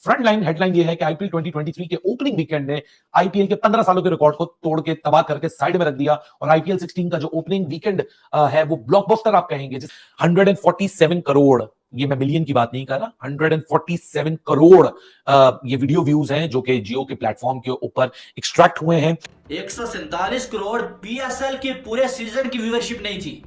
Front line headline ये है कि आईपीएल 2023 के ओपनिंग वीकेंड ने आईपीएल के 15 सालों के रिकॉर्ड को तोड़ के तबाह करके साइड में रख दिया और आईपीएल 16 का जो ओपनिंग वीकेंड है वो ब्लॉकबस्टर आप कहेंगे। 147 करोड़, ये मैं मिलियन की बात नहीं कर रहा, 147 करोड़ ये वीडियो व्यूज हैं जो कि जियो के प्लेटफॉर्म के ऊपर एक्सट्रैक्ट हुए हैं। 147 करोड़ पीएसएल के पूरे सीजन की व्यूअरशिप नहीं थी,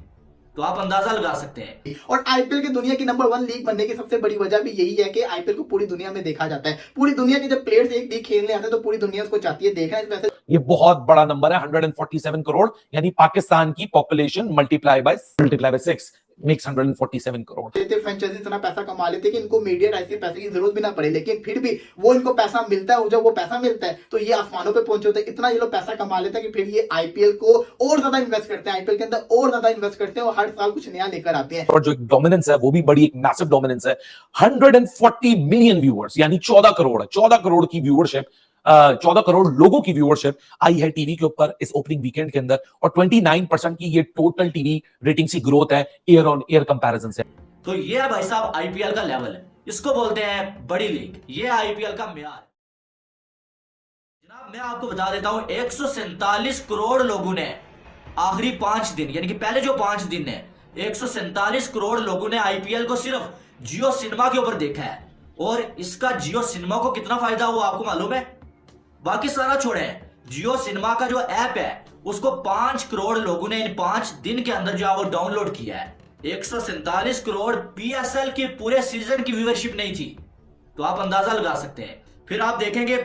तो आप अंदाजा लगा सकते हैं। और आईपीएल की दुनिया की नंबर 1 लीग बनने की सबसे बड़ी वजह भी यही है कि आईपीएल को पूरी दुनिया में देखा जाता है। पूरी दुनिया के जब प्लेयर्स एक लीग खेलने आते हैं तो पूरी दुनिया उसको चाहती है देखना। इस वजह ये बहुत बड़ा नंबर है, 147 करोड़, यानी पाकिस्तान की population multiply by 6 makes 147 crore. Franchise इतना पैसा कमा लेते कि इनको मीडिया राइट्स के पैसे की जरूरत भी ना पड़े, लेकिन फिर भी वो इनको पैसा मिलता है और जब वो पैसा मिलता है तो ये आसमानों पे पहुंचे होते हैं। इतना ये लोग पैसा कमा लेते हैं कि फिर ये आईपीएल को और ज्यादा इन्वेस्ट करते हैं, आईपीएल के अंदर और ज्यादा इन्वेस्ट करते हैं और हर साल कुछ नया लेकर आते हैं। और जो डोमिनेंस है वो भी बड़ी एक मैसिव डोमिनेंस है। 140 मिलियन व्यूअर्स, यानी 14 करोड़, 14 करोड़ की व्यूअरशिप, 14 करोड़ लोगों की व्यूअरशिप आई है टीवी के ऊपर इस ओपनिंग वीकेंड के अंदर और 29% की ये टोटल टीवी रेटिंग की ग्रोथ है ईयर ऑन ईयर कंपैरिजन से। तो ये है भाई साहब आईपीएल का लेवल, इसको बोलते हैं बड़ी लीग, ये आईपीएल का म्यार। जनाब मैं आपको बता देता हूं, 147 करोड़ लोगों ने आखिरी 5 दिन, यानी कि पहले जो 5 दिन है, 147 करोड़ लोगों ने आईपीएल को सिर्फ जियो सिनेमा के ऊपर देखा है। और इसका जियो सिनेमा को कितना फायदा हुआ आपको मालूम है? बाकी सारा छोड़े, जियो सिनेमा का जो ऐप है उसको 5 करोड़ लोगों ने इन 5 दिन के अंदर जो है वो डाउनलोड किया है। 147 करोड़ पीएसएल के पूरे सीजन की व्यूअरशिप नहीं थी, तो आप अंदाजा लगा सकते हैं। फिर आप देखेंगे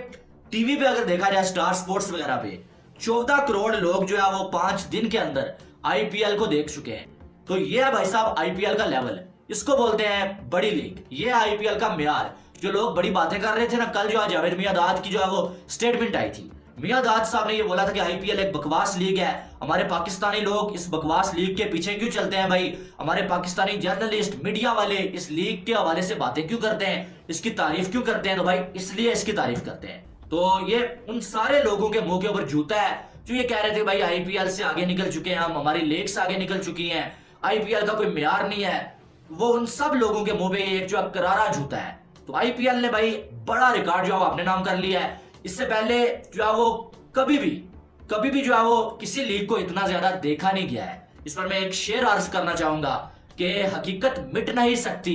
टीवी पे अगर देखा जाए स्टार स्पोर्ट्स वगैरह पे 14 करोड़ लोग जो है वो 5 दिन के अंदर आईपीएल को देख चुके हैं। तो ये है भाई साहब आईपीएल का लेवल, इसको बोलते हैं बड़ी लीग, ये आईपीएल का म्यार। जो लोग बड़ी बातें कर रहे थे ना, कल जो है जावेद मियांदाद की जो है वो स्टेटमेंट आई थी। मियांदाद साहब ने ये बोला था कि आईपीएल एक बकवास लीग है, हमारे पाकिस्तानी लोग इस बकवास लीग के पीछे क्यों चलते हैं भाई, हमारे पाकिस्तानी जर्नलिस्ट मीडिया वाले इस लीग के हवाले से बातें क्यों करते हैं, इसकी तारीफ क्यों करते हैं? तो भाई इसलिए इसकी तारीफ करते हैं। तो ये उन सारे लोगों के मुंह के ऊपर जूता है जो ये कह रहे थे भाई आईपीएल से आगे निकल चुके हैं हम, हमारी लीग से आगे निकल चुकी हैं, आईपीएल का कोई म्यार नहीं है। वो उन सब लोगों के मुंह पे एक जो करारा जूता है। तो आईपीएल ने भाई बड़ा रिकॉर्ड जो है अपने नाम कर लिया है। इससे पहले जो है वो कभी भी जो है वो किसी लीग को इतना ज्यादा देखा नहीं गया है। इस पर मैं एक शेर अर्ज करना चाहूंगा कि हकीकत मिट नहीं सकती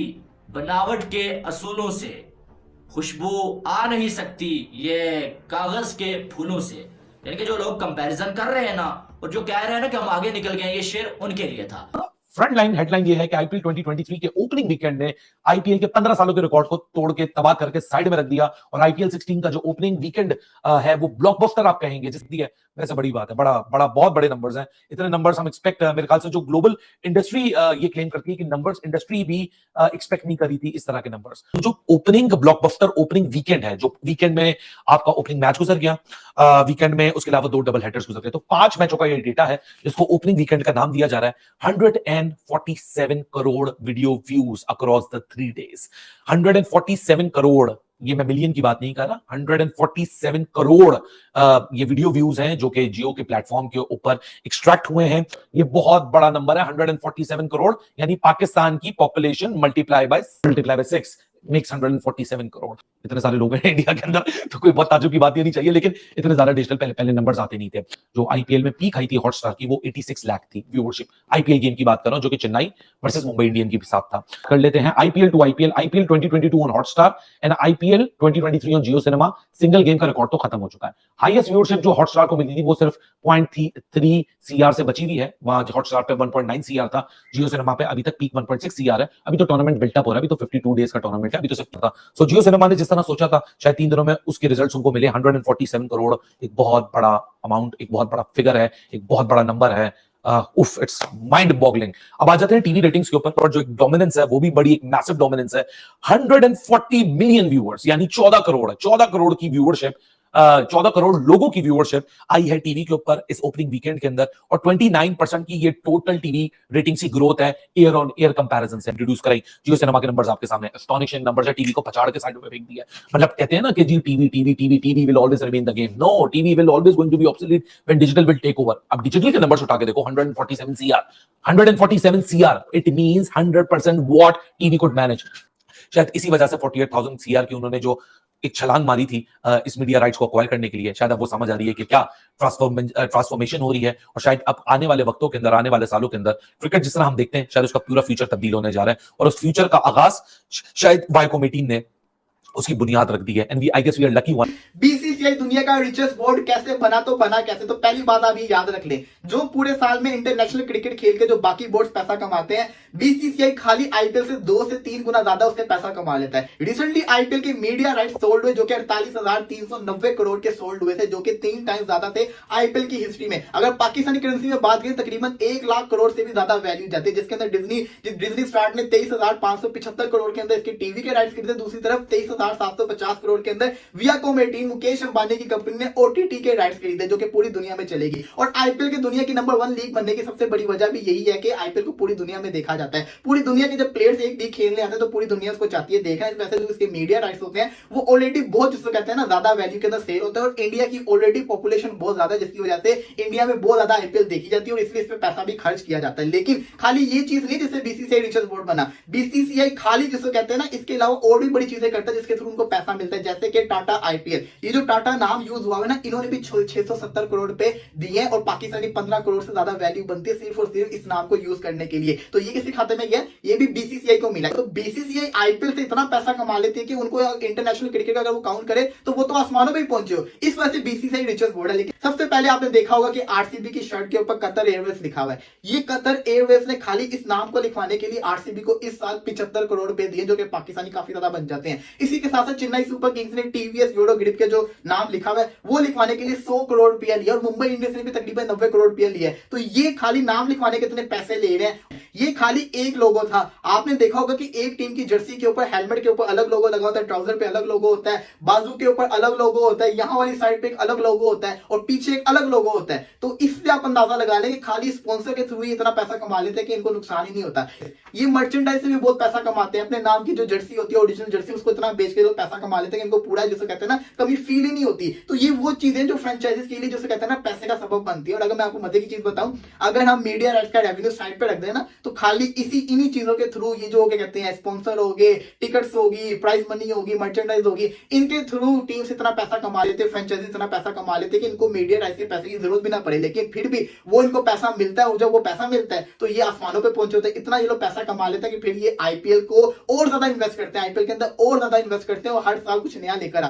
बनावट के असूलों से, खुशबू आ नहीं सकती ये कागज के फूलों से। यानी कि जो लोग कंपैरिजन कर रहे हैं ना और जो कह रहे हैं ना कि हम आगे निकल गए, ये शेर उनके लिए था। फ्रंट लाइन हेडलाइन ये है कि आईपीएल 2023 के ओपनिंग वीकेंड ने आईपीएल के 15 सालों के रिकॉर्ड को तोड़ के तबाह करके साइड में रख दिया और आईपीएल 16 का जो ओपनिंग वीकेंड है वो ब्लॉकबस्टर आप कहेंगे जिसकी है। वैसे बड़ी बात है, बड़ा बहुत बड़े नंबर्स हैं। इतने नंबर्स हम एक्सपेक्ट, मेरे ख्याल से जो ग्लोबल इंडस्ट्री ये क्लेम करती है कि नंबर्स इंडस्ट्री भी एक्सपेक्ट नहीं करी थी इस तरह के नंबर्स। जो ओपनिंग ब्लॉकबस्टर ओपनिंग वीकेंड है, जो वीकेंड में आपका ओपनिंग मैच गुजर गया, वीकेंड में उसके अलावा 2 डबल हेडर्स गुजर गए, तो 5 मैचों का ये डेटा है जिसको ओपनिंग वीकेंड का नाम दिया जा रहा है। 147 crore video views across the 3 days। 147 crore, ये मैं मिलियन की बात नहीं कर रहा, 147 करोड़ ये वीडियो व्यूज हैं जो कि जियो के प्लेटफॉर्म के ऊपर एक्सट्रैक्ट हुए हैं। ये बहुत बड़ा नंबर है, 147 करोड़, यानी पाकिस्तान की population multiply by 6 makes 147 crore. इतने सारे लोग हैं इंडिया के अंदर, तो कोई बहुत ताज्जुब की बात ये नहीं चाहिए, लेकिन इतने ज्यादा डिजिटल पहले नंबर्स आते नहीं थे। जो आईपीएल में पीक आई थी हॉटस्टार की वो 86 लाख थी व्यूअरशिप। आईपीएल गेम की बात कर रहा हूं जो कि चेन्नई वर्सेस मुंबई इंडियन के साथ था। कर लेते हैं IPL to IPL, IPL 2022 on Hotstar and IPL 2023 on Jio cinema. Single game का रिकॉर्ड तो खत्म हो चुका है। हाईएस्ट व्यूअरशिप जो हॉटस्टार को मिली थी वो सिर्फ 0.3 सीआर से बची हुई है। वहां हॉटस्टार पे 1.9 सीआर था, जियो सिनेमा पे अभी तक पीक 1.6 सीआर है। अभी तो टूर्नामेंट बिल्टअप हो रहा है, अभी तो 52 डेज का टूर्नामेंट है, अभी तो सिर्फ था। सो जियो सिनेमा ने जिस तरह सोचा था शायद 3 दिनों में उसके रिजल्ट्स उनको मिले। 147 करोड़ एक बहुत बड़ा अमाउंट, एक बहुत बड़ा फिगर है, एक बहुत बड़ा नंबर है। उफ, इट्स माइंड बॉगलिंग। अब आ जाते हैं टीवी रेटिंग्स के ऊपर, और जो एक डोमिनेंस है वो भी बड़ी एक मैसिव डोमिनेंस है। 140 मिलियन व्यूअर्स, यानी 14 करोड़ की व्यूअरशिप, 14 करोड़ लोगों की व्यूअरशिप आई है टीवी के ऊपर इस ओपनिंग वीकेंड के अंदर और 29% की ये टोटल टीवी रेटिंग्स की ग्रोथ है ईयर ऑन ईयर कंपैरिजन से। इंट्रोड्यूस कराई जियो सिनेमा के नंबर्स आपके सामने, एस्टोनिशिंग नंबर्स है। टीवी को पछाड़ के साइड में फेंक दिया। मतलब कहते हैं ना कि जी TV will always remain the game. No, TV will always going to be obsolete when digital will take over. अब डिजिटल के नंबर्स उठा के देखो, 147 CR, it means 100% what TV could manage. शायद इसी वजह से 48,000 सीआर की उन्होंने जो एक छलांग मारी थी इस मीडिया राइट्स को अक्वायर करने के लिए, शायद अब वो समझ आ रही है कि क्या ट्रांसफॉर्मेशन हो रही है, और शायद अब आने वाले वक्तों के अंदर, आने वाले सालों के अंदर क्रिकेट जिस तरह हम देखते हैं, शायद उसका पूरा फ्यूचर तब्दील होने जा रहा है, और उस फ्यूचर का आगाज शायद वाइकोम 18 ने उसकी बुनियाद रख दी है। And I guess we are lucky one. BCCI दुनिया का रिचेस्ट बोर्ड कैसे बना, तो बना कैसे? तो पहली बात आप ये याद रख लें, जो पूरे साल में इंटरनेशनल क्रिकेट खेल के जो बाकी बोर्ड्स पैसा कमाते हैं, बीसीसीआई खाली आईपीएल से 2 से 3 गुना ज्यादा उससे पैसा कमा लेता है। रिसेंटली आईपीएल के मीडिया राइट्स सोल्ड हुए जो कि 48,390 करोड़ के सोल्ड हुए थे, जो कि 3 टाइम ज्यादा थे आईपीएल की हिस्ट्री में। अगर पाकिस्तानी करेंसी में बात करें, तकरीबन 1 लाख करोड़ से भी ज्यादा वैल्यू जाती है, जिसके अंदर डिज्नी स्टार ने 23,575 करोड़ के अंदर इसके टीवी के राइट्स खरीदे। दूसरी तरफ 23,750 करोड़ के अंदर वियाकॉम 18 मुकेश अंबानी की कंपनी ने ओटीटी के राइट्स खरीदे, जो कि पूरी दुनिया में चलेगी। और आईपीएल की दुनिया की नंबर 1 लीग बनने की सबसे बड़ी वजह भी यही है कि आईपीएल को पूरी दुनिया में देखा जाता है। पूरी दुनिया के जब प्लेयर्स एक लीग खेलने आते हैं तो पूरी दुनिया उसको चाहती है देखना। वैसे जो इसके मीडिया राइट्स होते हैं वो ऑलरेडी बहुत, जिसको कहते हैं ना, ज्यादा वैल्यू के अंदर सेल होता है। और इंडिया की ऑलरेडी पॉपुलेशन बहुत ज्यादा है, जिसकी वजह से इंडिया में बहुत ज्यादा आईपीएल देखी जाती है और इसलिए इस पे पैसा भी खर्च किया जाता है। लेकिन खाली ये चीज नहीं जिससे बीसीसीआई रिचेस्ट बोर्ड बना। बीसीसीआई खाली जिसको कहते हैं ना, इसके अलावा और भी बड़ी चीजें करता है जिसके थ्रू उनको पैसा मिलता है, जैसे कि टाटा आईपीएल। ये जो टाटा नाम यूज हुआ है ना, इन्होंने भी 670 करोड़ पे दिए और पाकिस्तानी 15 करोड़ से ज्यादा वैल्यू बनती है सिर्फ और सिर्फ इस नाम को यूज करने के लिए। तो ये किसी खाते में गया, ये भी बीसीसीआई को मिला। तो बीसीसीआई आईपीएल से इतना पैसा कमा लेती है कि उनको इंटरनेशनल क्रिकेट का अगर वो काउंट करे तो वो तो आसमानों में ही पहुंचे हो। इस वजह से बीसीसीआई रिचेस्ट बोर्ड है। लेकिन सबसे पहले आपने देखा होगा कि आरसीबी की शर्ट के ऊपर कतर एयरवेज लिखा हुआ है। ये कतर एयरवेज ने खाली इस नाम को लिखवाने के लिए आरसीबी को इस साल 75 करोड़ रुपए दिए, जो कि पाकिस्तानी काफी ज्यादा बन जाते हैं। इसी के साथ साथ चेन्नई सुपर किंग्स ने टीवीएस यूरो ग्रिप के जो नाम लिखा हुआ है वो लिखवाने के लिए 100 करोड़ रुपया लिया, और मुंबई इंडियंस ने भी तकरीबन 90 करोड़ रुपया लिया है। तो ये खाली नाम लिखवाने के इतने पैसे ले रहे हैं। ये खाली एक लोगो था। आपने देखा होगा कि एक टीम की जर्सी के ऊपर, हेलमेट के ऊपर अलग लोगो लगा होता है, ट्राउजर पे अलग लोगो होता है, बाजू के ऊपर अलग लोगो होता है, यहां वाली साइड पे एक अलग लोगो होता है और पीछे एक अलग लोगो होता है। तो इससे आप अंदाजा लगा लें कि खाली स्पॉन्सर के थ्रू ही इतना पैसा कमा लेते हैं कि इनको नुकसान ही नहीं होता। ये मर्चेंडाइज से भी बहुत पैसा कमाते हैं। अपने नाम की जो जर्सी होती है, ओरिजिनल जर्सी, उसको इतना बेच के पैसा कमा लेते हैं कि इनको पूरा, जिसे कहते हैं ना, कभी फील ही नहीं होती। तो ये वो चीजें जो फ्रेंचाइजीज के लिए, जिसे कहते हैं ना, पैसे का सबब बनती है। और अगर मैं आपको मजे की चीज बताऊं, अगर हम मीडिया राइट्स का रेवेन्यू साइड पे रख दें ना, तो खाली इन्हीं चीजों के थ्रू ये जो क्या कहते हैं, स्पॉन्सर हो गए, टिकट्स होगी, प्राइज मनी होगी, मर्चेंडाइज होगी, इनके थ्रू टीम्स इतना पैसा कमा लेते, फ्रेंचाइजीज इतना पैसा कमा लेते कि इनको मीडिया राइट्स के पैसे की जरूरत भी ना पड़े। लेकिन फिर भी वो इनको पैसा मिलता है, और जब वो पैसा मिलता है तो ये आसमानों पे पहुंचे होते हैं। इतना ये लोग पैसा कमा लेते हैं कि फिर ये आईपीएल को और ज्यादा इन्वेस्ट करते हैं, आईपीएल के अंदर और ज्यादा इन्वेस्ट करते हैं और हर साल कुछ नया लेकर